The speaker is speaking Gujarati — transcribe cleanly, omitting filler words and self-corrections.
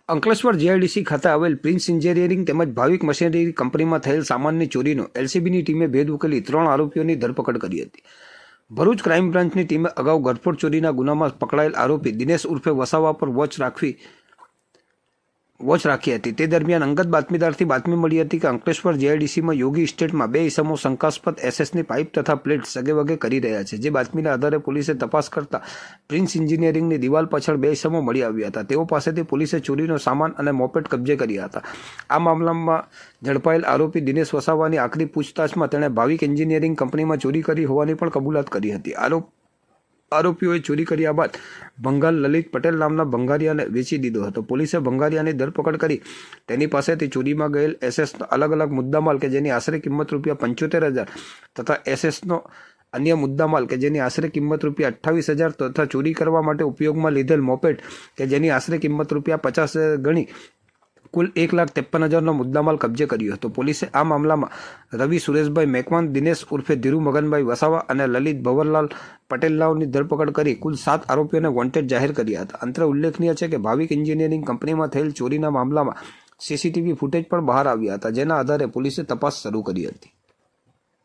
અંકલેશ્વર જીઆઈડીસી ખાતે આવેલ પ્રિન્સ એન્જિનિયરિંગ તેમજ ભાવિક મશીનરી કંપનીમાં થયેલ સામાનની ચોરીનો એલસીબીની ટીમે ભેદ ઉકેલી 3 આરોપીઓની ધરપકડ કરી હતી. ભરૂચ ક્રાઇમ બ્રાન્ચની ટીમે અગાઉ ઘરફોડ ચોરીના ગુનામાં પકડાયેલ આરોપી દિનેશ ઉર્ફે વસાવા પર વોચ રાખી હતી. તે દરમિયાન અંગત બાતમીદારથી બાતમી મળી હતી કે અંકલેશ્વર જીઆઈડીસીમાં યોગી ઇસ્ટેટમાં 2 ઇસમો શંકાસ્પદ એસએસની પાઇપ તથા પ્લેટ સગેવગે કરી રહ્યા છે. જે બાતમીના આધારે પોલીસે તપાસ કરતા પ્રિન્સ એન્જિનિયરિંગની દિવાલ પાછળ 2 ઇસમો મળી આવ્યા હતા. તેઓ પાસેથી પોલીસે ચોરીનો સામાન અને મોપેડ કબજે કર્યા હતા. આ મામલામાં ઝડપાયેલ આરોપી દિનેશ વસાવાની આખરી પૂછતાછમાં તેણે ભાવિક એન્જિનિયરિંગ કંપનીમાં ચોરી કરી હોવાની પણ કબૂલાત કરી હતી. આરોપીઓએ ચોરી કર્યા બાદ ભંગાર લલિત પટેલ નામના ભંગારિયાને વેચી દીધો હતો. પોલીસે ભંગારિયાની ધરપકડ કરી તેની પાસેથી ચોરીમાં ગયેલ એસએસનો અલગ અલગ મુદ્દામાલ કે જેની આશરે કિંમત ₹75,000 તથા એસએસનો અન્ય મુદ્દામાલ કે જેની આશરે કિંમત ₹28,000 તથા ચોરી કરવા માટે ઉપયોગમાં લીધેલ મોપેડ કે જેની આશરે કિંમત ₹50,000 ગણી કુલ 1,53,000નો મુદ્દામાલ કબજે કર્યો હતો. પોલીસે આ મામલામાં રવિ સુરેશભાઈ મેકવાન, દિનેશ ઉર્ફે ધીરુ મગનભાઈ વસાવા અને લલિત ભવરલાલ પટેલલાઓની ધરપકડ કરી કુલ 7 આરોપીઓને વોન્ટેડ જાહેર કર્યા હતા. અંતરે ઉલ્લેખનીય છે કે ભાવિક એન્જિનિયરિંગ કંપનીમાં થયેલ ચોરીના મામલામાં સીસીટીવી ફૂટેજ પણ બહાર આવ્યા હતા, જેના આધારે પોલીસે તપાસ શરૂ કરી હતી.